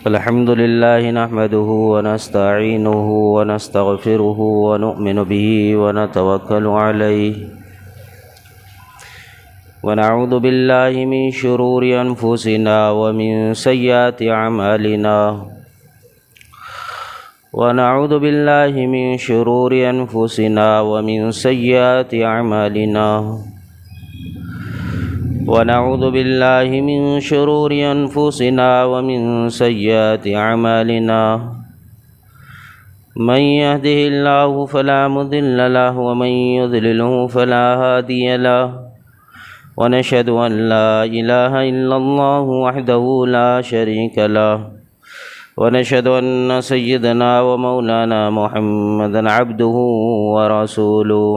الحمد لله نحمده ونستعينه ونستغفره ونؤمن به ونتوكل عليه ونعوذ بالله من شرور أنفسنا ومن سيئات أعمالنا ونعوذ بالله من شرور أنفسنا ومن سيئات أعمالنا ونعوذ بالله من شرور أنفسنا ومن سيئات أعمالنا من يهده الله فلا مضل له ومن يضلله فلا هادي له ونشهد أن لا إله إلا الله وحده لا شريك له ونشهد أن سيدنا ومولانا محمدا عبده ورسوله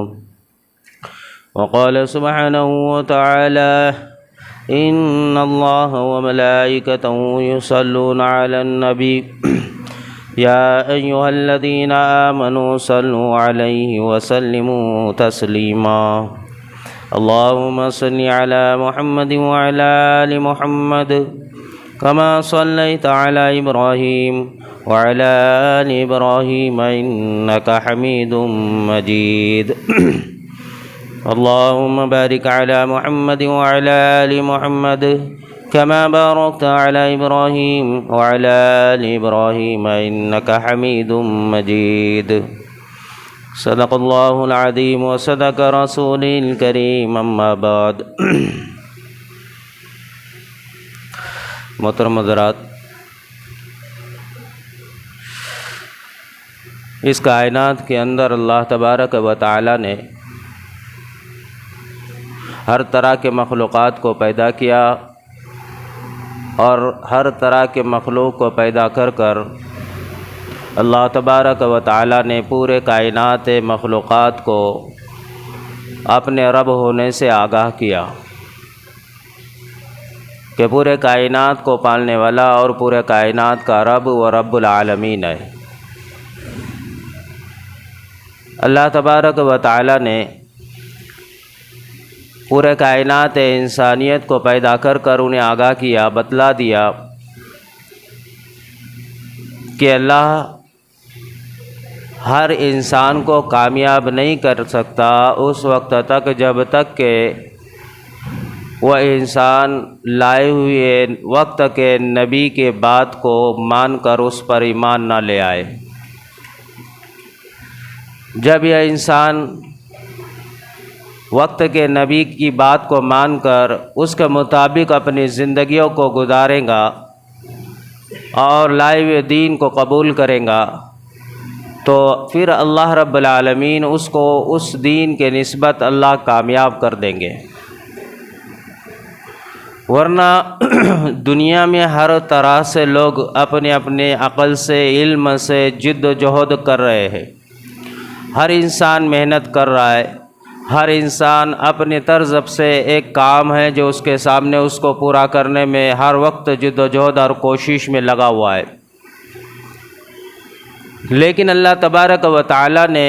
وقال سبحانه وتعالى إن الله وملائكته يصلون على النبي يا أيها الذين آمنوا صلوا عليه وسلموا تسليما اللهم صل على محمد وعلى آل محمد كما صليت على إبراهيم وعلى آل إبراهيم إنك حميد مجيد اللهم بارك على محمد وعلى آل محمد كما باركت على إبراهيم وعلى آل إبراهيم إنك حميد مجيد صدق الله العظيم وصدق رسوله الكريم أما بعد محترم حضرات، اس کائنات کے اندر اللہ تبارک و تعالی نے ہر طرح کے مخلوقات کو پیدا کیا اور ہر طرح کے مخلوق کو پیدا کر کر اللہ تبارک و تعالی نے پورے کائنات مخلوقات کو اپنے رب ہونے سے آگاہ کیا کہ پورے کائنات کو پالنے والا اور پورے کائنات کا رب و رب العالمین ہے۔ اللہ تبارک و تعالی نے پورے کائنات انسانیت کو پیدا کر کر انہیں آگاہ کیا، بتلا دیا کہ اللہ ہر انسان کو کامیاب نہیں کر سکتا اس وقت تک جب تک کہ وہ انسان لائے ہوئے وقت کے نبی کے بات کو مان کر اس پر ایمان نہ لے آئے۔ جب یہ انسان وقت کے نبی کی بات کو مان کر اس کے مطابق اپنی زندگیوں کو گزارے گا اور لائے ہوئے دین کو قبول کرے گا تو پھر اللہ رب العالمین اس کو اس دین کے نسبت اللہ کامیاب کر دیں گے۔ ورنہ دنیا میں ہر طرح سے لوگ اپنے اپنے عقل سے، علم سے جد و جہد کر رہے ہیں، ہر انسان محنت کر رہا ہے، ہر انسان اپنے طرز سے ایک کام ہے جو اس کے سامنے اس کو پورا کرنے میں ہر وقت جد و جہد اور کوشش میں لگا ہوا ہے۔ لیکن اللہ تبارک و تعالی نے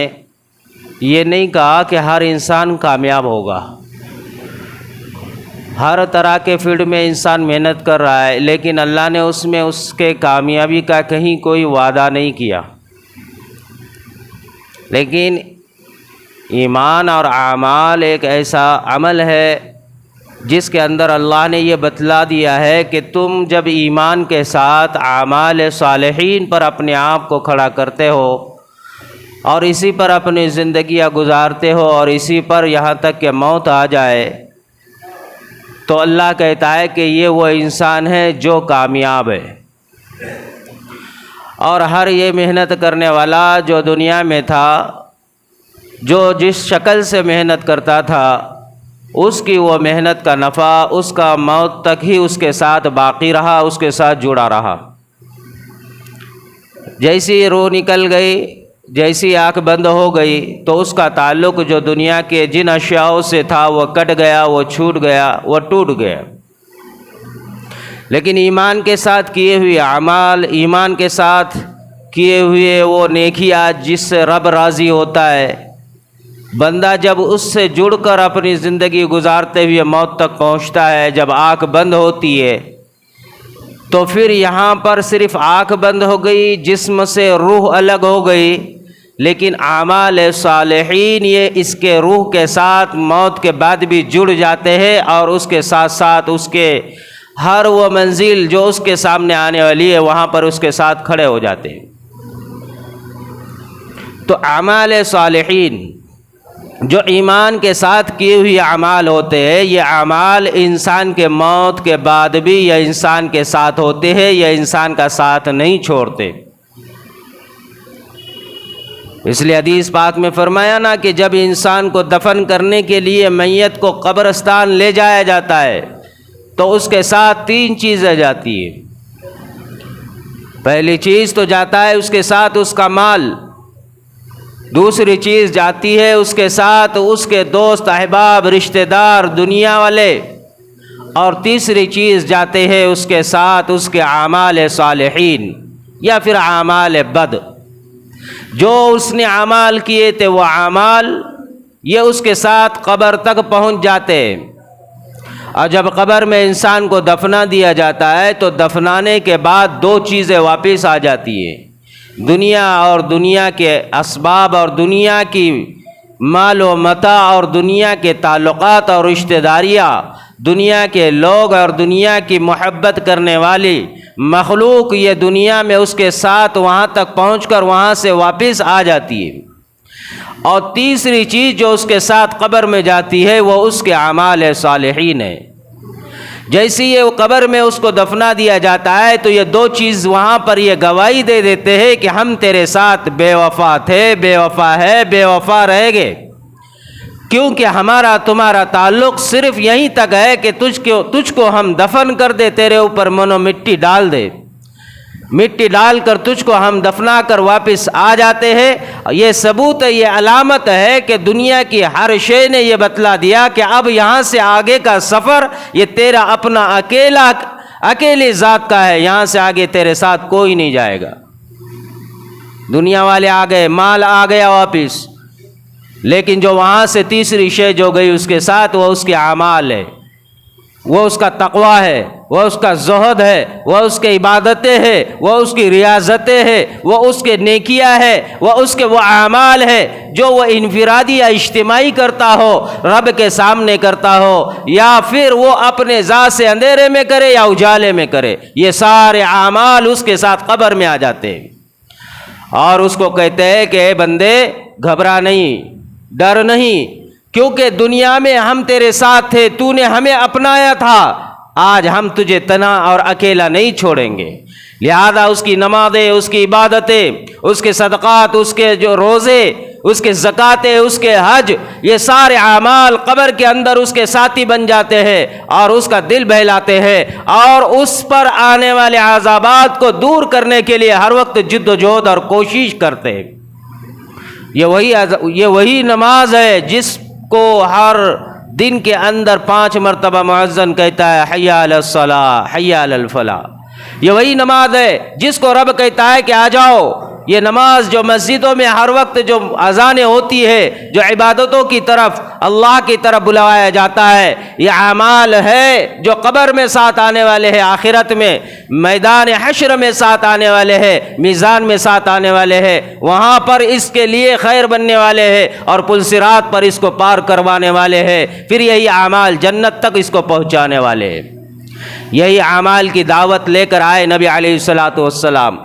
یہ نہیں کہا کہ ہر انسان کامیاب ہوگا۔ ہر طرح کے فیلڈ میں انسان محنت کر رہا ہے، لیکن اللہ نے اس میں اس کے کامیابی کا کہیں کوئی وعدہ نہیں کیا۔ لیکن ایمان اور اعمال ایک ایسا عمل ہے جس کے اندر اللہ نے یہ بتلا دیا ہے کہ تم جب ایمان کے ساتھ اعمال صالحین پر اپنے آپ کو کھڑا کرتے ہو اور اسی پر اپنی زندگیاں گزارتے ہو اور اسی پر یہاں تک کہ موت آ جائے تو اللہ کہتا ہے کہ یہ وہ انسان ہے جو کامیاب ہے۔ اور ہر یہ محنت کرنے والا جو دنیا میں تھا، جو جس شکل سے محنت کرتا تھا، اس کی وہ محنت کا نفع اس کا موت تک ہی اس کے ساتھ باقی رہا، اس کے ساتھ جڑا رہا۔ جیسی روح نکل گئی، جیسی آنکھ بند ہو گئی تو اس کا تعلق جو دنیا کے جن اشیاء سے تھا وہ کٹ گیا، وہ چھوٹ گیا، وہ ٹوٹ گیا۔ لیکن ایمان کے ساتھ کیے ہوئے اعمال، ایمان کے ساتھ کیے ہوئے وہ نیکیاں جس سے رب راضی ہوتا ہے، بندہ جب اس سے جڑ کر اپنی زندگی گزارتے ہوئے موت تک پہنچتا ہے، جب آنکھ بند ہوتی ہے تو پھر یہاں پر صرف آنکھ بند ہو گئی، جسم سے روح الگ ہو گئی، لیکن اعمال صالحین یہ اس کے روح کے ساتھ موت کے بعد بھی جڑ جاتے ہیں، اور اس کے ساتھ ساتھ اس کے ہر وہ منزل جو اس کے سامنے آنے والی ہے وہاں پر اس کے ساتھ کھڑے ہو جاتے ہیں۔ تو اعمال صالحین جو ایمان کے ساتھ کیے ہوئے اعمال ہوتے ہیں، یہ اعمال انسان کے موت کے بعد بھی یا انسان کے ساتھ ہوتے ہیں، یا انسان کا ساتھ نہیں چھوڑتے۔ اس لیے حدیث پاک میں فرمایا نا کہ جب انسان کو دفن کرنے کے لیے میت کو قبرستان لے جایا جاتا ہے تو اس کے ساتھ 3 چیزیں جاتی ہیں۔ پہلی چیز تو جاتا ہے اس کے ساتھ اس کا مال، دوسری چیز جاتی ہے اس کے ساتھ اس کے دوست احباب رشتہ دار دنیا والے، اور تیسری چیز جاتے ہیں اس کے ساتھ اس کے اعمال صالحین یا پھر اعمال بد۔ جو اس نے اعمال کیے تھے وہ اعمال یہ اس کے ساتھ قبر تک پہنچ جاتے ہیں، اور جب قبر میں انسان کو دفنا دیا جاتا ہے تو دفنانے کے بعد 2 چیزیں واپس آ جاتی ہیں، دنیا اور دنیا کے اسباب اور دنیا کی مال و متاع اور دنیا کے تعلقات اور رشتہ داریاں، دنیا کے لوگ اور دنیا کی محبت کرنے والی مخلوق یہ دنیا میں اس کے ساتھ وہاں تک پہنچ کر وہاں سے واپس آ جاتی ہے۔ اور تیسری چیز جو اس کے ساتھ قبر میں جاتی ہے وہ اس کے اعمال صالحین ہے۔ جیسے یہ قبر میں اس کو دفنا دیا جاتا ہے تو یہ 2 چیز وہاں پر یہ گواہی دے دیتے ہیں کہ ہم تیرے ساتھ بے وفا تھے، بے وفا ہے، بے وفا رہیں گے، کیونکہ ہمارا تمہارا تعلق صرف یہیں تک ہے کہ تجھ کو ہم دفن کر دے، تیرے اوپر منو مٹی ڈال دے، مٹی ڈال کر تجھ کو ہم دفنا کر واپس آ جاتے ہیں۔ یہ ثبوت ہے، یہ علامت ہے کہ دنیا کی ہر شے نے یہ بتلا دیا کہ اب یہاں سے آگے کا سفر یہ تیرا اپنا اکیلی ذات کا ہے، یہاں سے آگے تیرے ساتھ کوئی نہیں جائے گا۔ دنیا والے آ گئے، مال آ گیا واپس، لیکن جو وہاں سے تیسری شے جو گئی اس کے ساتھ وہ اس کے اعمال ہے، وہ اس کا تقویٰ ہے، وہ اس کا زہد ہے، وہ اس کے عبادتیں ہے، وہ اس کی ریاضتیں ہے، وہ اس کے نیکیاں ہے، وہ اس کے وہ اعمال ہے جو وہ انفرادی یا اجتماعی کرتا ہو، رب کے سامنے کرتا ہو، یا پھر وہ اپنے ذات سے اندھیرے میں کرے یا اجالے میں کرے، یہ سارے اعمال اس کے ساتھ قبر میں آ جاتے ہیں۔ اور اس کو کہتے ہیں کہ اے بندے گھبرا نہیں، ڈر نہیں، کیونکہ دنیا میں ہم تیرے ساتھ تھے، تو نے ہمیں اپنایا تھا، آج ہم تجھے تنہا اور اکیلا نہیں چھوڑیں گے۔ لہذا اس کی نمازیں، اس کی عبادتیں، اس کے صدقات، اس کے جو روزے، اس کے زکاتیں، اس کے حج، یہ سارے اعمال قبر کے اندر اس کے ساتھی بن جاتے ہیں اور اس کا دل بہلاتے ہیں، اور اس پر آنے والے عذابات کو دور کرنے کے لیے ہر وقت جد و جہد اور کوشش کرتے ہیں۔ یہ وہی نماز ہے جس کو ہر دن کے اندر 5 مرتبہ مؤذن کہتا ہے حی علی الصلاۃ، حی علی الفلاح۔ یہ وہی نماز ہے جس کو رب کہتا ہے کہ آ جاؤ۔ یہ نماز جو مسجدوں میں ہر وقت جو اذانیں ہوتی ہے، جو عبادتوں کی طرف اللہ کی طرف بلایا جاتا ہے، یہ اعمال ہے جو قبر میں ساتھ آنے والے ہیں، آخرت میں میدان حشر میں ساتھ آنے والے ہیں، میزان میں ساتھ آنے والے ہیں، وہاں پر اس کے لیے خیر بننے والے ہیں اور پل صراط پر اس کو پار کروانے والے ہیں، پھر یہی اعمال جنت تک اس کو پہنچانے والے ہیں۔ یہی اعمال کی دعوت لے کر آئے نبی علیہ الصلاۃ والسلام،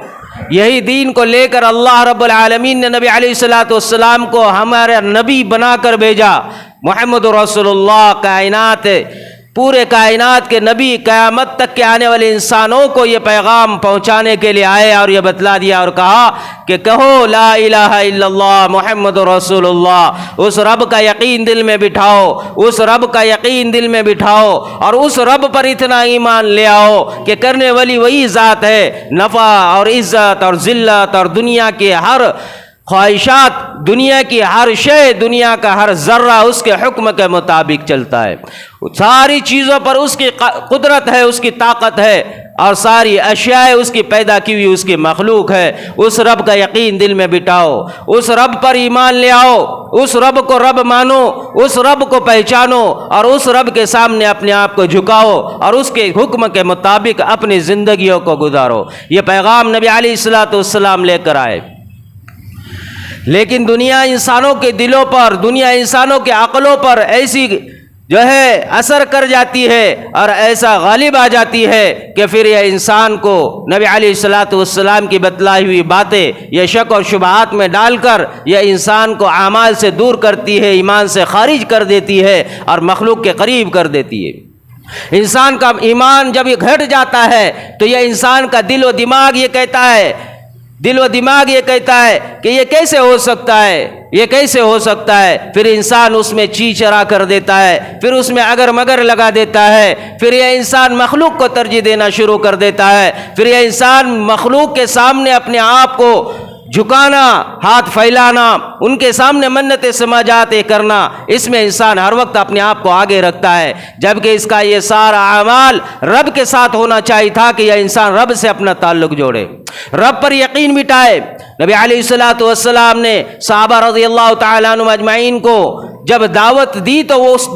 یہی دین کو لے کر اللہ رب العالمین نے نبی علیہ الصلاۃ والسلام کو ہمارا نبی بنا کر بھیجا۔ محمد رسول اللہ کائنات، پورے کائنات کے نبی، قیامت تک کے آنے والے انسانوں کو یہ پیغام پہنچانے کے لیے آئے اور یہ بتلا دیا اور کہا کہ کہو لا الہ الا اللہ محمد رسول اللہ۔ اس رب کا یقین دل میں بٹھاؤ، اس رب کا یقین دل میں بٹھاؤ، اور اس رب پر اتنا ایمان لے آؤ کہ کرنے والی وہی ذات ہے، نفع اور عزت اور ذلت اور دنیا کے ہر خواہشات، دنیا کی ہر شے، دنیا کا ہر ذرہ اس کے حکم کے مطابق چلتا ہے، ساری چیزوں پر اس کی قدرت ہے، اس کی طاقت ہے، اور ساری اشیاء اس کی پیدا کی ہوئی اس کی مخلوق ہے۔ اس رب کا یقین دل میں بٹھاؤ، اس رب پر ایمان لے آؤ، اس رب کو رب مانو، اس رب کو پہچانو، اور اس رب کے سامنے اپنے آپ کو جھکاؤ اور اس کے حکم کے مطابق اپنی زندگیوں کو گزارو۔ یہ پیغام نبی علیہ الصلوۃ والسلام لے کر آئے، لیکن دنیا انسانوں کے دلوں پر، دنیا انسانوں کے عقلوں پر ایسی جو ہے اثر کر جاتی ہے اور ایسا غالب آ جاتی ہے کہ پھر یہ انسان کو نبی علیہ الصلوۃ والسلام کی بتلائی ہوئی باتیں یہ شک اور شبہات میں ڈال کر یہ انسان کو اعمال سے دور کرتی ہے، ایمان سے خارج کر دیتی ہے اور مخلوق کے قریب کر دیتی ہے۔ انسان کا ایمان جب یہ گھٹ جاتا ہے تو یہ انسان کا دل و دماغ یہ کہتا ہے کہ یہ کیسے ہو سکتا ہے، یہ کیسے ہو سکتا ہے۔ پھر انسان اس میں چی چرا کر دیتا ہے، پھر اس میں اگر مگر لگا دیتا ہے، پھر یہ انسان مخلوق کو ترجیح دینا شروع کر دیتا ہے، پھر یہ انسان مخلوق کے سامنے اپنے آپ کو جھکانا، ہاتھ پھیلانا، ان کے سامنے منت سماجات کرنا، اس میں انسان ہر وقت اپنے آپ کو آگے رکھتا ہے، جبکہ اس کا یہ سارا اعمال رب کے ساتھ ہونا چاہیے تھا کہ یہ انسان رب سے اپنا تعلق جوڑے، رب پر یقین بٹھائے۔ نبی علیہ الصلوۃ والسلام نے صحابہ رضی اللہ تعالیٰ عنہم اجمعین کو جب دعوت دی تو وہ اس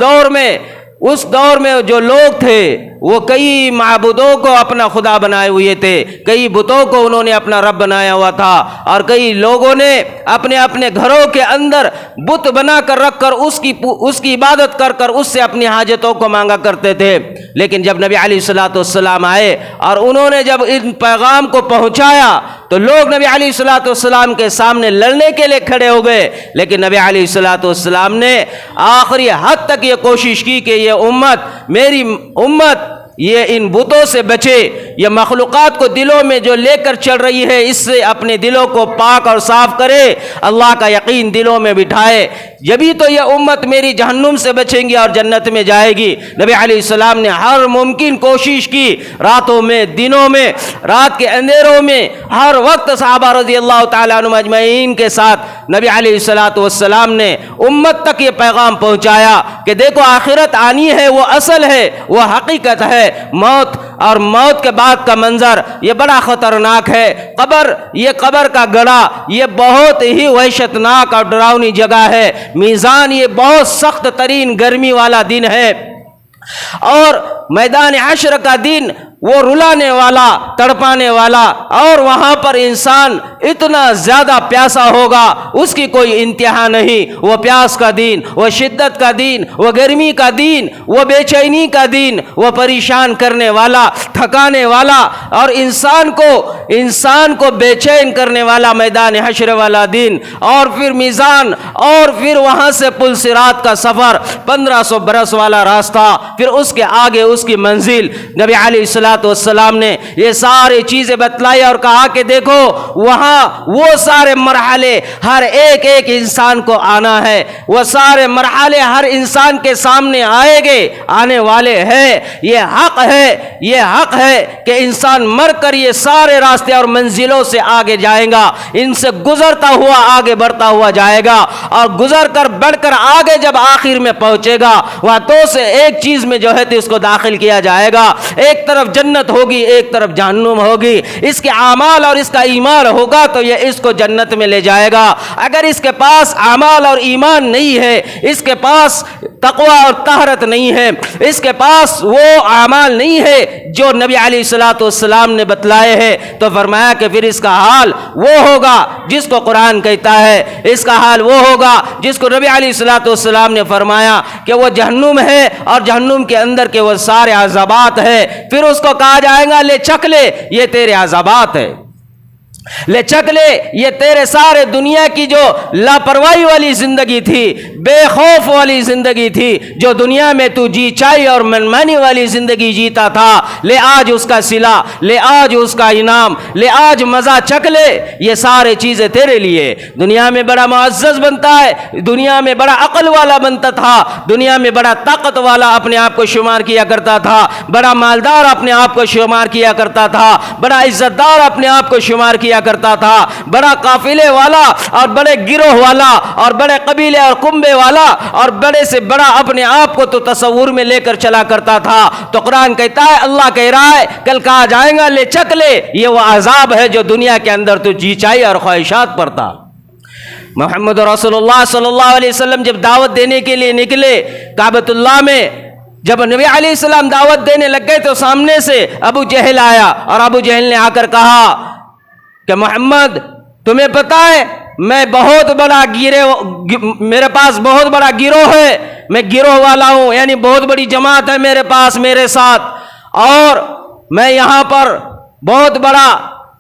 دور میں جو لوگ تھے وہ کئی معبودوں کو اپنا خدا بنائے ہوئے تھے، کئی بتوں کو انہوں نے اپنا رب بنایا ہوا تھا، اور کئی لوگوں نے اپنے اپنے گھروں کے اندر بت بنا کر رکھ کر اس کی عبادت کر کر اس سے اپنی حاجتوں کو مانگا کرتے تھے۔ لیکن جب نبی علیہ الصلوۃ والسلام آئے اور انہوں نے جب ان پیغام کو پہنچایا تو لوگ نبی علیہ الصلوۃ والسلام کے سامنے لڑنے کے لیے کھڑے ہو گئے، لیکن نبی علیہ الصلوۃ والسلام نے آخری حد تک یہ کوشش کی کہ یہ امت، میری امت، یہ ان بتوں سے بچے، یہ مخلوقات کو دلوں میں جو لے کر چل رہی ہے اس سے اپنے دلوں کو پاک اور صاف کرے، اللہ کا یقین دلوں میں بٹھائے، جبھی تو یہ امت میری جہنم سے بچیں گی اور جنت میں جائے گی۔ نبی علیہ السلام نے ہر ممکن کوشش کی، راتوں میں، دنوں میں، رات کے اندھیروں میں، ہر وقت صحابہ رضی اللہ تعالیٰ عنہم اجمعین کے ساتھ نبی علیہ الصلوۃ والسلام نے امت تک یہ پیغام پہنچایا کہ دیکھو آخرت آنی ہے، وہ اصل ہے، وہ حقیقت ہے، موت اور موت کے بعد کا منظر یہ بڑا خطرناک ہے، یہ قبر کا گڑھا یہ بہت ہی وحشتناک اور ڈراؤنی جگہ ہے، میزان یہ بہت سخت ترین گرمی والا دن ہے، اور میدان حشر کا دن وہ رلانے والا، تڑپانے والا، اور وہاں پر انسان اتنا زیادہ پیاسا ہوگا اس کی کوئی انتہا نہیں۔ وہ پیاس کا دن، وہ شدت کا دن، وہ گرمی کا دن، وہ بے چینی کا دن، وہ پریشان کرنے والا، تھکانے والا اور انسان کو بے چین کرنے والا میدان حشر والا دن، اور پھر میزان، اور پھر وہاں سے پل صراط کا سفر 1500 برس والا راستہ، پھر اس کے آگے اس کی منزل۔ نبی علیہ الصلوۃ والسلام نے یہ ساری چیزیں بتلائی اور کہا کہ دیکھو وہاں وہ سارے مرحلے ہر ایک انسان کو آنا ہے، وہ سارے مرحلے ہر انسان کے سامنے آنے والے ہیں۔ یہ حق ہے کہ انسان مر کر یہ سارے راستے اور منزلوں سے آگے جائے گا، ان سے گزرتا ہوا آگے بڑھتا ہوا جائے گا، اور گزر کر بڑھ کر آگے جب آخر میں پہنچے گا وہاں دو سے ایک چیز میں جو ہے تو اس کو داخل کیا جائے گا، ایک طرف جنت ہوگی، ایک طرف جہنم ہوگی۔ اس کے اعمال اور اس کا ایمان ہوگا تو یہ اس کو جنت میں لے جائے گا، اگر اس کے پاس اعمال اور ایمان نہیں ہے، اس کے پاس تقوی اور طہارت نہیں ہے، اس کے پاس وہ اعمال نہیں ہے جو نبی علیہ الصلوۃ والسلام نے بتلائے ہیں، تو فرمایا کہ پھر اس کا حال وہ ہوگا جس کو قرآن کہتا ہے، اس کا حال وہ ہوگا جس کو نبی علیہ الصلوۃ والسلام نے فرمایا کہ وہ جہنم ہے، اور جہنم کے اندر کے وہ سارے عذابات ہیں، پھر اس کو کہا جائے گا لے چکھ لے یہ تیرے عذابات ہے، لے چکھ لے یہ تیرے سارے دنیا کی جو لاپرواہی والی زندگی تھی، بے خوف والی زندگی تھی، جو دنیا میں تو جی چائی اور منمانی والی زندگی جیتا تھا، لے آج اس کا صلہ، لے آج اس کا انعام، لے آج مزہ چکھ لے، یہ سارے چیزیں تیرے لیے۔ دنیا میں بڑا معزز بنتا ہے، دنیا میں بڑا عقل والا بنتا تھا، دنیا میں بڑا طاقت والا اپنے آپ کو شمار کیا کرتا تھا، بڑا مالدار اپنے آپ کو شمار کیا کرتا تھا، بڑا عزت دار اپنے آپ کو شمار کیا کرتا تھا، بڑا قافلے والا اور بڑے گروہ والا اور بڑے قبیلے اور کنبے والا اور بڑے سے بڑا اپنے آپ کو تو تصور میں لے کر چلا کرتا تھا۔ تو قرآن کہتا ہے، اللہ کہہ رہا ہے کل کہا جائے گا لے چکھ لے، یہ وہ عذاب ہے جو دنیا کے اندر تو جی چاہی اور خواہشات پر تھا۔ محمد رسول اللہ صلی اللہ علیہ وسلم جب دعوت دینے کے لیے نکلے کعبۃ اللہ میں، جب نبی علیہ السلام دعوت دینے لگ گئے تو سامنے سے ابو جہل آیا، اور ابو جہل نے آ کر کہا کہ محمد تمہیں پتہ ہے میں بہت بڑا میرے پاس بہت بڑا گروہ ہے، میں گروہ والا ہوں، یعنی بہت بڑی جماعت ہے میرے پاس میرے ساتھ، اور میں یہاں پر بہت بڑا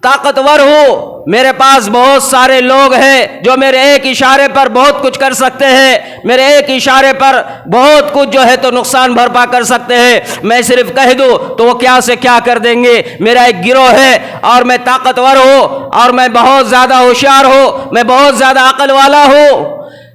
طاقتور ہوں، میرے پاس بہت سارے لوگ ہیں جو میرے ایک اشارے پر بہت کچھ کر سکتے ہیں، میرے ایک اشارے پر بہت کچھ جو ہے تو نقصان بھرپا کر سکتے ہیں، میں صرف کہہ دوں تو وہ کیا سے کیا کر دیں گے۔ میرا ایک گروہ ہے اور میں طاقتور ہوں اور میں بہت زیادہ ہوشیار ہوں، میں بہت زیادہ عقل والا ہوں۔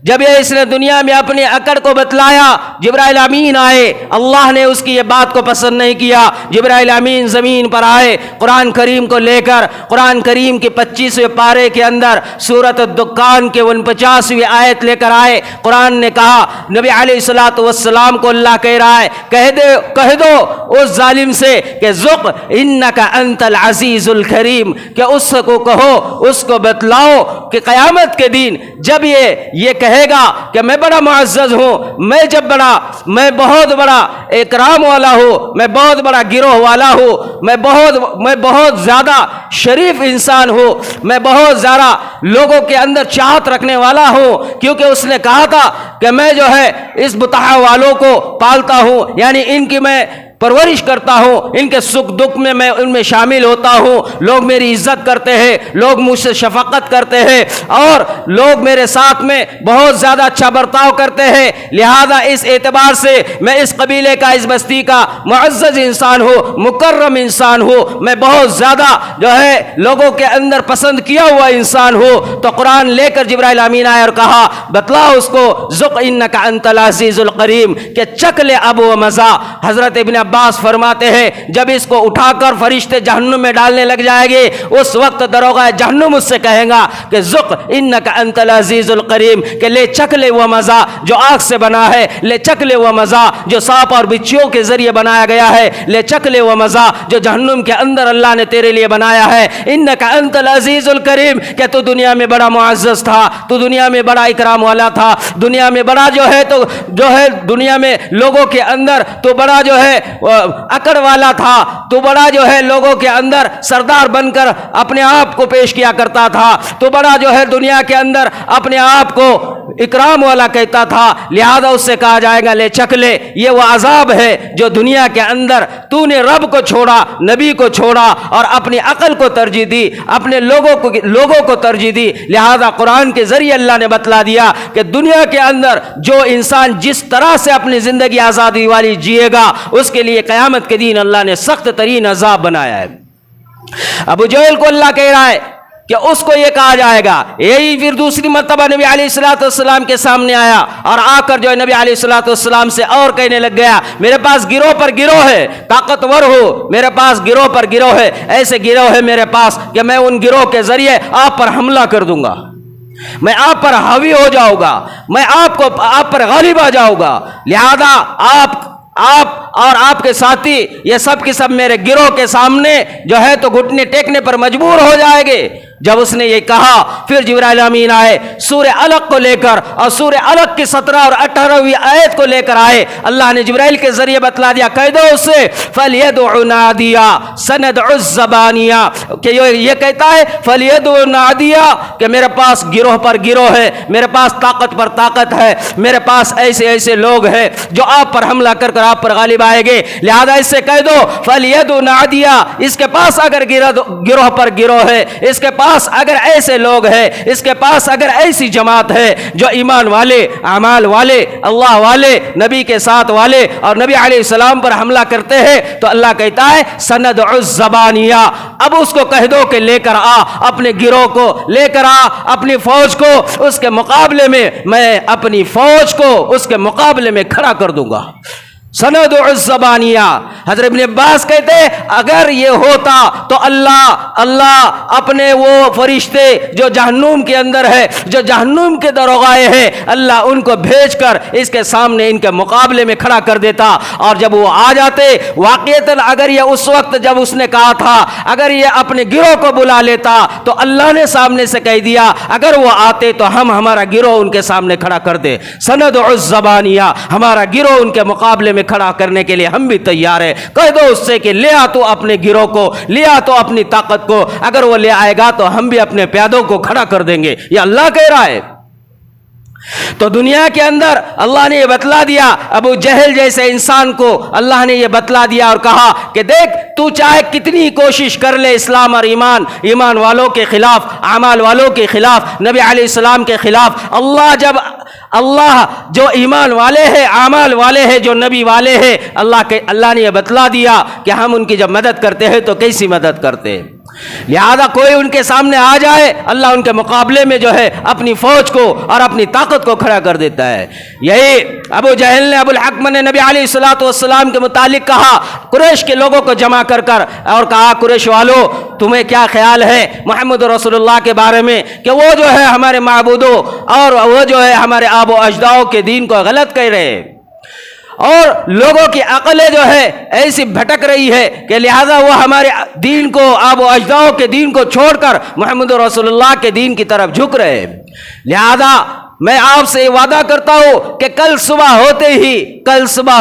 جب یہ اس نے دنیا میں اپنے عقل کو بتلایا، جبرائیل امین آئے، اللہ نے اس کی یہ بات کو پسند نہیں کیا۔ جبرائیل امین زمین پر آئے قرآن کریم کو لے کر، قرآن کریم کے 25ویں پارے کے اندر سورۃ الدخان کے 49ویں آیت لے کر آئے۔ قرآن نے کہا، نبی علیہ الصلوۃ والسلام کو اللہ کہہ رہا ہے کہہ دو اس ظالم سے کہ ذق انک انت العزیز الکریم، کہ اس کو کہو، اس کو بتلاؤ کہ قیامت کے دن جب یہ کہے گا کہ میں بڑا معزز ہوں، میں بہت بڑا اکرام والا ہوں، میں بہت بڑا گروہ والا ہوں، میں بہت زیادہ شریف انسان ہوں، میں بہت زیادہ لوگوں کے اندر چاہت رکھنے والا ہوں، کیونکہ اس نے کہا تھا کہ میں جو ہے اس بتاع والوں کو پالتا ہوں، یعنی ان کی میں پرورش کرتا ہوں، ان کے سکھ دکھ میں ان میں شامل ہوتا ہوں، لوگ میری عزت کرتے ہیں، لوگ مجھ سے شفقت کرتے ہیں اور لوگ میرے ساتھ میں بہت زیادہ اچھا برتاؤ کرتے ہیں، لہذا اس اعتبار سے میں اس قبیلے کا، اس بستی کا معزز انسان ہوں، مکرم انسان ہوں، میں بہت زیادہ جو ہے لوگوں کے اندر پسند کیا ہوا انسان ہوں۔ تو قرآن لے کر جبرائیل امین آئے اور کہا بتلاؤ اس کو ذق انک انت العزیز الکریم، کہ چکھ لے اب و مزہ۔ حضرت ابن عباس فرماتے ہیں جب اس کو اٹھا کر فرشتے جہنم میں ڈالنے لگ جائیں گے، اس وقت دروغہ جہنم اس سے کہے گا کہ ذق انک انت العزیز الکریم، کہ لے چکھ لے وہ مزہ جو آگ سے بنا ہے، لے چکھ لے وہ مزہ جو سانپ اور بچھیوں کے ذریعے بنایا گیا ہے، لے چکھ لے وہ مزہ جو جہنم کے اندر اللہ نے تیرے لیے بنایا ہے۔ انک انت العزیز الکریم، کہ تو دنیا میں بڑا معزز تھا، تو دنیا میں بڑا اکرام والا تھا، دنیا میں بڑا جو ہے دنیا میں لوگوں کے اندر تو بڑا جو ہے اکڑ والا تھا، تو بڑا جو ہے لوگوں کے اندر سردار بن کر اپنے آپ کو پیش کیا کرتا تھا، تو بڑا جو ہے دنیا کے اندر اپنے آپ کو اکرام والا کہتا تھا، لہذا اس سے کہا جائے گا لے چکھ لے، یہ وہ عذاب ہے جو دنیا کے اندر تو نے رب کو چھوڑا، نبی کو چھوڑا اور اپنی عقل کو ترجیح دی، اپنے لوگوں کو ترجیح دی۔ لہذا قرآن کے ذریعے اللہ نے بتلا دیا کہ دنیا کے اندر جو انسان جس طرح سے اپنی زندگی آزادی والی جیے گا، اس کے لیے قیامت کے دن اللہ نے سخت ترین عذاب بنایا ہے۔ ابو جہل کو اللہ کہہ رہا ہے کہ اس کو یہ کہا جائے گا، یہی پھر دوسری مرتبہ نبی علیہ السلام کے سامنے آیا اور آ کر جو ہے نبی علیہ السلام سے اور کہنے لگ گیا میرے پاس گروہ پر گروہ ہے، طاقتور ہو، میرے پاس گروہ پر گروہ ہے، ایسے گروہ ہے میرے پاس کہ میں ان گروہ کے ذریعے آپ پر حملہ کر دوں گا، میں آپ پر حاوی ہو جاؤں گا، میں آپ پر غالب آ جاؤں گا، لہذا آپ اور آپ کے ساتھی یہ سب کے سب میرے گروہ کے سامنے جو ہے تو گھٹنے ٹیکنے پر مجبور ہو جائیں گے۔ جب اس نے یہ کہا پھر جبرائیل امین آئے سورہ علق کو لے کر اور سورہ علق کی 17 اور 18ویں آیت کو لے کر آئے، اللہ نے جبرائیل کے ذریعے بتلا دیا کہہ دو اس سے فَلْيَدْعُ نَادِيَا سَنَدْعُ الزَّبَانِيَا، کہ یہ کہتا ہے فَلْيَدْعُ نَادِيَا کہ میرے پاس گروہ پر گروہ ہے، میرے پاس طاقت پر طاقت ہے، میرے پاس ایسے لوگ ہیں جو آپ پر حملہ کر کر آپ پر غالب آئے گے، لہذا اس سے کہہ دو فَلْيَدْعُ نَادِيَا، اس کے پاس اگر گروہ پر گروہ ہے، اس کے پاس پاس اگر ایسے لوگ ہیں، اس کے پاس اگر ایسی جماعت ہے جو ایمان والے، اعمال والے، اللہ والے، نبی کے ساتھ والے اور نبی علیہ السلام پر حملہ کرتے ہیں، تو اللہ کہتا ہے سندع الزبانیہ، اب اس کو کہہ دو کہ لے کر آ اپنے گروہ کو، لے کر آ اپنی فوج کو، اس کے مقابلے میں اپنی فوج کو اس کے مقابلے میں کھڑا کر دوں گا۔ سندع الزبانیہ۔ حضرت ابن عباس کہتے اگر یہ ہوتا تو اللہ اپنے وہ فرشتے جو جہنم کے اندر ہے، جو جہنم کے دروغائے ہیں، اللہ ان کو بھیج کر اس کے سامنے ان کے مقابلے میں کھڑا کر دیتا، اور جب وہ آ جاتے واقعتاً اگر یہ اس وقت جب اس نے کہا تھا اگر یہ اپنے گروہ کو بلا لیتا تو اللہ نے سامنے سے کہہ دیا اگر وہ آتے تو ہم ہمارا گروہ ان کے سامنے کھڑا کر دے۔ سندع الزبانیہ، ہمارا گروہ ان کے مقابلے میں کھڑا کرنے کے لیے ہم بھی تیار ہیں۔ کہہ دو اس سے کہ لے آ تو اپنے گروہ کو، لے آ تو اپنی طاقت کو، اگر وہ لے آئے گا تو ہم بھی اپنے پیادوں کو کھڑا کر دیں گے۔ یہ اللہ کہہ رہا ہے۔ تو دنیا کے اندر اللہ نے یہ بتلا دیا، ابو جہل جیسے انسان کو اللہ نے یہ بتلا دیا اور کہا کہ دیکھ تو چاہے کتنی کوشش کر لے اسلام اور ایمان والوں کے خلاف، اعمال والوں کے خلاف، نبی علیہ السلام کے خلاف، اللہ جو ایمان والے ہیں، اعمال والے ہیں، جو نبی والے ہیں، اللہ نے یہ بتلا دیا کہ ہم ان کی جب مدد کرتے ہیں تو کیسی مدد کرتے ہیں۔ لہذا کوئی ان کے سامنے آ جائے، اللہ ان کے مقابلے میں جو ہے اپنی فوج کو اور اپنی طاقت کو کھڑا کر دیتا ہے۔ یہی ابو جہل نے، ابو الحکم نے نبی علیہ السلام کے متعلق کہا، قریش کے لوگوں کو جمع کر اور کہا قریش والو تمہیں کیا خیال ہے محمد رسول اللہ کے بارے میں کہ وہ جو ہے ہمارے معبودوں اور وہ جو ہے ہمارے آب و اجداؤں کے دین کو غلط کہہ رہے ہیں، اور لوگوں کی عقلیں جو ہے ایسی بھٹک رہی ہے کہ لہذا وہ ہمارے دین کو، آب و اجداؤں کے دین کو چھوڑ کر محمد رسول اللہ کے دین کی طرف جھک رہے ہیں۔ لہذا میں آپ سے وعدہ کرتا ہوں کہ کل صبح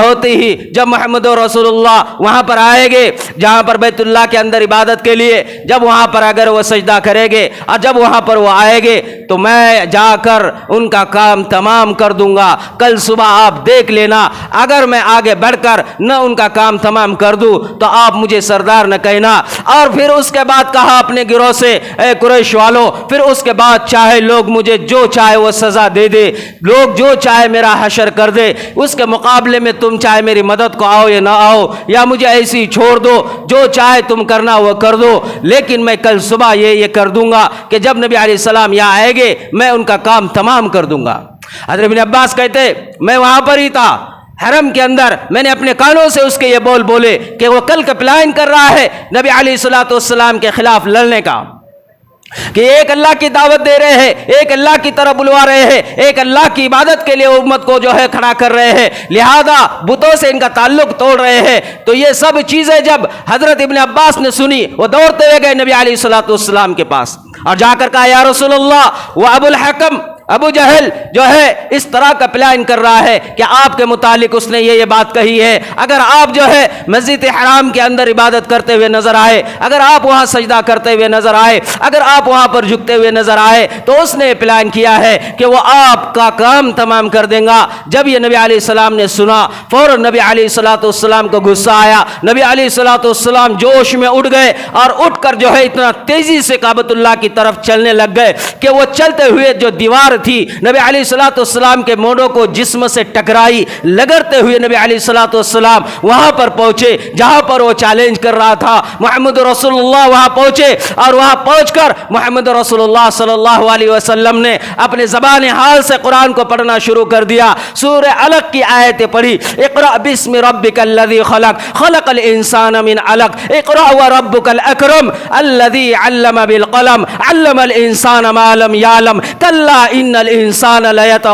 ہوتے ہی جب محمد رسول اللہ وہاں پر آئیں گے جہاں پر بیت اللہ کے اندر عبادت کے لیے، جب وہاں پر اگر وہ سجدہ کریں گے اور جب وہاں پر وہ آئیں گے تو میں جا کر ان کا کام تمام کر دوں گا۔ کل صبح آپ دیکھ لینا، اگر میں آگے بڑھ کر نہ ان کا کام تمام کر دوں تو آپ مجھے سردار نہ کہنا۔ اور پھر اس کے بعد کہا اپنے گروہ سے، اے قریش والو، پھر اس کے بعد چاہے لوگ مجھے جو چاہے وہ سزا دے دے، لوگ جو چاہے میرا حشر کر دے، اس کے مقابلے میں تم چاہے میری مدد کو آؤ یا نہ آؤ، یا مجھے ایسی چھوڑ دو، جو چاہے تم کرنا وہ کر دو، لیکن میں کل صبح یہ کر دوں گا کہ جب نبی علیہ السلام یہاں آئیں گے میں ان کا کام تمام کر دوں گا۔ حضرت ابن عباس کہتے میں وہاں پر ہی تھا حرم کے اندر، میں نے اپنے کانوں سے اس کے یہ بول بولے کہ وہ کل کا پلان کر رہا ہے نبی علیہ السلام کے خلاف لڑنے کا، کہ ایک اللہ کی دعوت دے رہے ہیں، ایک اللہ کی طرف بلوا رہے ہیں، ایک اللہ کی عبادت کے لیے امت کو جو ہے کھڑا کر رہے ہیں، لہذا بتوں سے ان کا تعلق توڑ رہے ہیں۔ تو یہ سب چیزیں جب حضرت ابن عباس نے سنی، وہ دوڑتے ہوئے گئے نبی علیہ السلام کے پاس اور جا کر کہا یا رسول اللہ، وہ ابو الحکم ابو جہل جو ہے اس طرح کا پلان کر رہا ہے کہ آپ کے متعلق اس نے یہ بات کہی ہے، اگر آپ جو ہے مسجد حرام کے اندر عبادت کرتے ہوئے نظر آئے، اگر آپ وہاں سجدہ کرتے ہوئے نظر آئے، اگر آپ وہاں پر جھکتے ہوئے نظر آئے تو اس نے پلان کیا ہے کہ وہ آپ کا کام تمام کر دیں گا۔ جب یہ نبی علیہ السلام نے سنا، فوراً نبی علیہ السلام کو غصہ آیا، نبی علیہ السلام جوش میں اٹھ گئے اور اٹھ کر جو ہے اتنا تیزی سے کعبۃ اللہ کی طرف چلنے لگ گئے کہ وہ چلتے ہوئے جو دیوار تھی نبی علیہ السلام کے موڑوں کو جسم سے ٹکرائی، لگڑتے ہوئے نبی علیہ السلام وہاں پر پہنچے جہاں پر وہ چیلنج کر رہا تھا۔ محمد رسول اللہ وہاں پہنچے اور وہاں پہنچ کر محمد رسول اللہ صلی اللہ علیہ وسلم نے اپنے زبان حال سے قرآن کو پڑھنا شروع کر دیا۔ سورہ علق کی آیتیں پڑھی، اقرأ بسم ربک الذی خلق، خلق الانسان من علق، اقرأ وربک الاکرم الذی علم بالقلم، علم الانسان ما لم یعلم، کلا ان الانسان لیطغی۔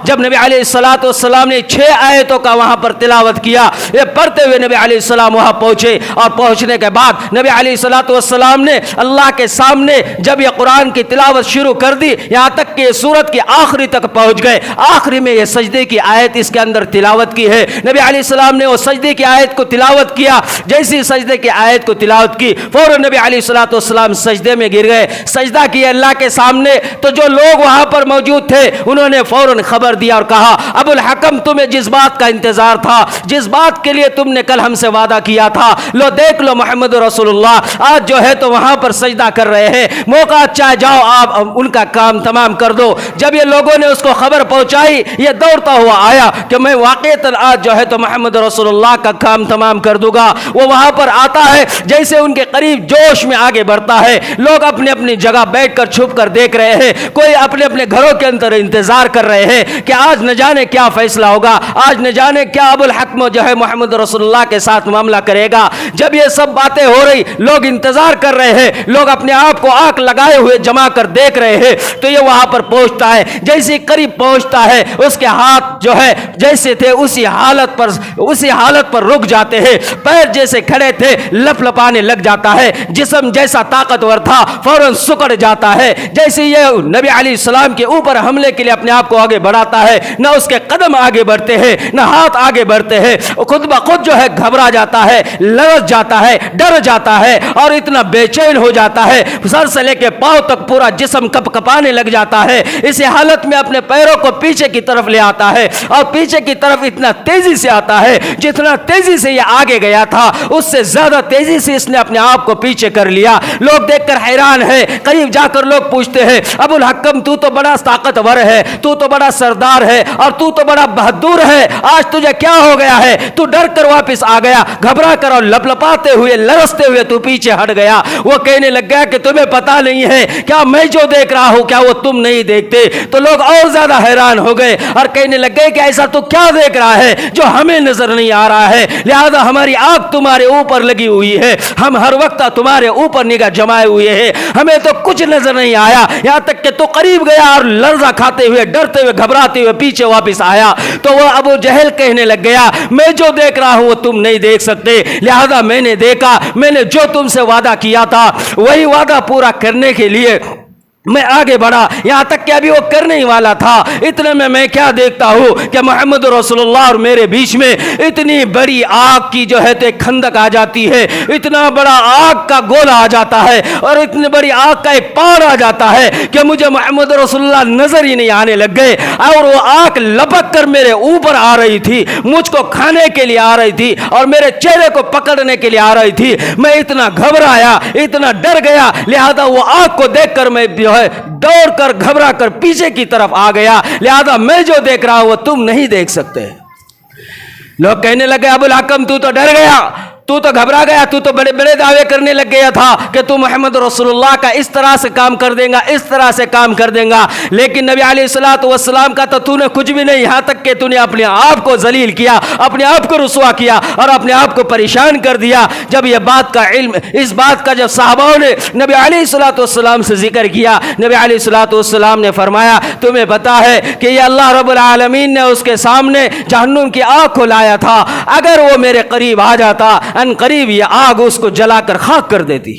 جب نبی علیہ السلام نے 6 آیتوں کا وہاں پر تلاوت کیا، یہ پڑھتے ہوئے نبی علیہ السلام وہاں پہنچے اور پہنچنے کے بعد نبی علیہ السلام نے اللہ کے سامنے جب یہ قرآن کی تلاوت شروع کر دی، یہاں تک کہ سورت کی آخری تک پہنچ گئے، آخری میں یہ سجدے کی آیت اس کے اندر تلاوت کی ہے۔ نبی علیہ السلام نے وہ سجدے کی آیت کو تلاوت کیا، جیسی سجدے کی آیت کو تلاوت کی فوراً نبی علیہ السلام سجدے میں گر گئے، سجدہ کیا اللہ کے سامنے۔ تو جو لوگ وہاں پر موجود موجود تھے انہوں نے فوراً خبر دیا اور کہا ابو الحکم تمہیں جس بات کا انتظار تھا, جس بات کے لیے تم نے کل ہم سے وعدہ کیا تھا, لو دیکھ لو محمد رسول اللہ آج جو ہے تو وہاں پر سجدہ کر رہے ہیں, موقع اچھا ہے, جاؤ آپ ان کا کام تمام کر دو. جب یہ لوگوں نے اس کو خبر پہنچائی یہ دوڑتا ہوا آیا کہ میں واقعتاً آج جو ہے تو محمد رسول اللہ کا کام تمام کر دوں گا. وہ وہاں پر آتا ہے, جیسے ان کے قریب جوش میں آگے بڑھتا ہے, لوگ اپنی اپنی جگہ بیٹھ کر چھپ کر دیکھ رہے ہیں, کوئی اپنے اپنے گھروں کے اندر انتظار کر رہے ہیں کہ آج نہ جانے کیا فیصلہ ہوگا, آج نہ جانے کیا ابو الحکم جو ہے محمد رسول اللہ کے ساتھ معاملہ کرے گا. جب یہ سب باتیں ہو رہی, لوگ انتظار کر رہے ہیں, لوگ اپنے آپ کو آنکھ لگائے ہوئے جمع کر دیکھ رہے ہیں, تو یہ وہاں پر پہنچتا ہے. جیسے قریب پہنچتا ہے اس کے ہاتھ جو ہے جیسے تھے اسی حالت پر رک جاتے ہیں, پیر جیسے کھڑے تھے لپ لپانے لگ جاتا ہے, جسم جیسا طاقتور تھا فوراً سکڑ جاتا ہے. جیسے یہ نبی علیہ السلام کے اوپر حملے کے لیے اپنے آپ کو آگے بڑھاتا ہے, نہ اس کے قدم آگے بڑھتے ہیں نہ ہاتھ آگے بڑھتے ہیں, خود بخود جو ہے گھبرا جاتا ہے, لرز جاتا ہے, ڈر جاتا ہے اور اتنا بے چین ہو جاتا ہے, سر سے لے کے پاؤں تک پورا جسم کپ کپانے لگ جاتا ہے. اسی حالت میں اپنے پیروں کو پیچھے کی طرف لے آتا ہے اور پیچھے کی طرف اتنا تیزی سے آتا ہے, جتنا تیزی سے یہ آگے گیا تھا اس سے زیادہ تیزی سے اس نے اپنے آپ کو پیچھے کر لیا. لوگ دیکھ کر حیران ہے, قریب جا کر لوگ پوچھتے ہیں ابو الحکم تو تو بڑا طاقتور ہے, تو تو بڑا سردار ہے اور تو تو بڑا بہادر ہے, آج تجھے کیا ہو گیا ہے, تو ڈر کر واپس آ گیا, گھبرا کر اور لپ لپاتے ہوئے لرزتے ہوئے تو پیچھے ہٹ گیا. وہ کہنے لگ گیا کہ تمہیں پتا نہیں ہے کیا میں جو دیکھ رہا ہوں کیا وہ تم نہیں دیکھتے. تو لوگ اور زیادہ حیران ہو گئے اور کہنے لگ گئے کہ ایسا تو کیا دیکھ رہا ہے جو ہمیں نظر نہیں آ رہا ہے, لہذا ہماری آنکھ تمہارے اوپر لگی ہوئی ہے, ہم ہر وقت تمہارے اوپر نگاہ جمائے ہوئے ہیں, ہمیں تو کچھ نظر نہیں آیا, یہاں تک کہ تو قریب گیا اور لرزہ کھاتے ہوئے ڈرتے ہوئے گھبراتے ہوئے پیچھے واپس آیا. تو وہ ابو جہل کہنے لگ گیا میں جو دیکھ رہا ہوں وہ تم نہیں دیکھ سکتے, لہذا میں نے دیکھا, میں نے جو تم سے وعدہ کیا تھا وہی وعدہ پورا کرنے کے لیے میں آگے بڑھا, یہاں تک کہ ابھی وہ کرنے ہی والا تھا. اتنے میں کیا دیکھتا ہوں کہ محمد رسول اللہ اور میرے بیچ میں اتنی بڑی آگ کی جو ہے تو ایک خندق آ جاتی ہے, اتنا بڑا آگ کا گولا آ جاتا ہے اور اتنی بڑی آگ کا ایک پہاڑ آ جاتا ہے کہ مجھے محمد رسول اللہ نظر ہی نہیں آنے لگ گئے, اور وہ آگ لپک کر میرے اوپر آ رہی تھی, مجھ کو کھانے کے لیے آ رہی تھی اور میرے چہرے کو پکڑنے کے لیے آ رہی تھی. میں اتنا گھبرایا, اتنا ڈر گیا, لہذا وہ آگ کو دیکھ کر میں دوڑ کر گھبرا کر پیچھے کی طرف آ گیا, لہذا میں جو دیکھ رہا ہوں وہ تم نہیں دیکھ سکتے. لوگ کہنے لگے ابو الحکم تو ڈر گیا, تو گھبرا گیا, تو بڑے بڑے دعوے کرنے لگ گیا تھا کہ تو محمد رسول اللہ کا اس طرح سے کام کر دیں گا, اس طرح سے کام کر دیں گا, لیکن نبی علیہ الصلوۃ والسلام کا تو نے کچھ بھی نہیں, یہاں تک کہ تو نے اپنے آپ کو ذلیل کیا, اپنے آپ کو رسوا کیا اور اپنے آپ کو پریشان کر دیا. جب یہ بات کا علم, اس بات کا جب صحابہ نے نبی علیہ الصلوۃ والسلام سے ذکر کیا, نبی علیہ الصلوۃ والسلام نے فرمایا تمہیں پتا ہے کہ یہ اللہ رب العالمین نے اس کے سامنے جہنم کی آگ کو لایا تھا, اگر وہ میرے قریب آ جاتا ان قریب یہ آگ اس کو جلا کر خاک کر دیتی.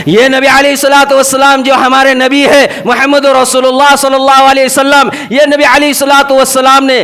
یہ نبی علیہ الصلوۃ والسلام جو ہمارے نبی ہے محمد رسول اللہ صلی اللہ علیہ وسلم, یہ نبی علیہ الصلوۃ والسلام نے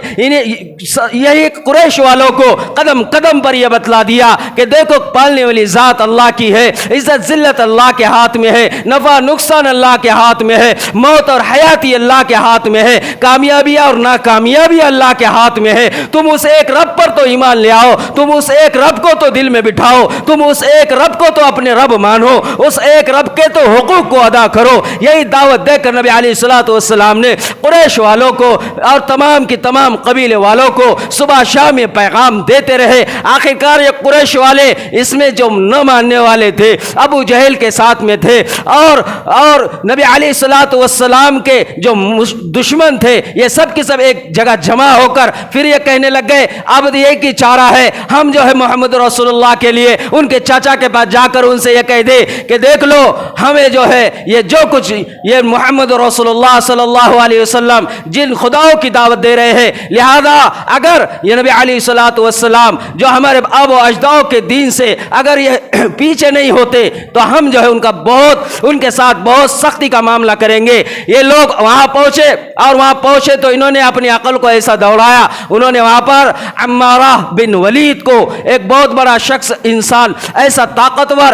یہی قریش والوں کو قدم قدم پر یہ بتلا دیا کہ دیکھو پالنے والی ذات اللہ کی ہے, عزت ذلت اللہ کے ہاتھ میں ہے, نفع نقصان اللہ کے ہاتھ میں ہے, موت اور حیاتی اللہ کے ہاتھ میں ہے, کامیابی اور ناکامیابی اللہ کے ہاتھ میں ہے. تم اس ایک رب پر تو ایمان لے آؤ, تم اس ایک رب کو تو دل میں بٹھاؤ, تم اس ایک رب کو تو اپنے رب مانو, اس ایک رب کے تو حقوق کو ادا کرو. یہی دعوت دے کر نبی علیہ الصلوۃ والسلام نے قریش والوں کو اور تمام کی تمام قبیلے والوں کو صبح شام یہ پیغام دیتے رہے. آخرکار یہ قریش والے اس میں جو نہ ماننے والے تھے ابو جہل کے ساتھ میں تھے, اور نبی علیہ الصلوۃ والسلام کے جو دشمن تھے یہ سب کے سب ایک جگہ جمع ہو کر پھر یہ کہنے لگ گئے اب ایک ہی چارہ ہے, ہم جو ہے محمد رسول اللہ کے لیے ان کے چاچا کے پاس جا کر ان سے یہ کہہ دے کہ دیکھ لو ہمیں جو ہے یہ جو کچھ یہ محمد رسول اللہ صلی اللہ علیہ وسلم جن خداؤں کی دعوت دے رہے ہیں, لہذا اگر یہ نبی علیہ الصلوۃ والسلام جو ہمارے آب و اجداد کے دین سے اگر یہ پیچھے نہیں ہوتے تو ہم جو ہے ان کے ساتھ بہت سختی کا معاملہ کریں گے. یہ لوگ وہاں پہنچے تو انہوں نے اپنی عقل کو ایسا دوڑایا, انہوں نے وہاں پر عمارہ بن ولید کو, ایک بہت بڑا شخص انسان, ایسا طاقتور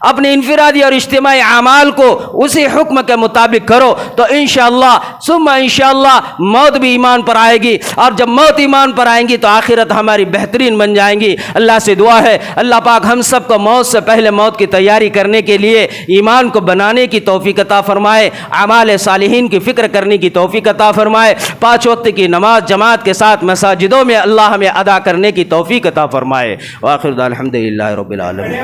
اپنے انفرادی اور اجتماعی اعمال کو اسی حکم کے مطابق کرو تو انشاءاللہ ثم انشاءاللہ موت بھی ایمان پر آئے گی، اور جب موت ایمان پر آئیں گی تو آخرت ہماری بہترین بن جائیں گی۔ اللہ سے دعا ہے اللہ پاک ہم سب کو موت سے پہلے موت کی تیاری کرنے کے لیے ایمان کو بنانے کی توفیق عطا فرمائے، اعمال صالحین کی فکر کرنے کی توفیق عطا فرمائے، 5 وقت کی نماز جماعت کے ساتھ مساجدوں میں اللہ ہمیں ادا کرنے کی توفیق عطا فرمائے۔ وآخر دعوانا الحمدللہ رب العالمین۔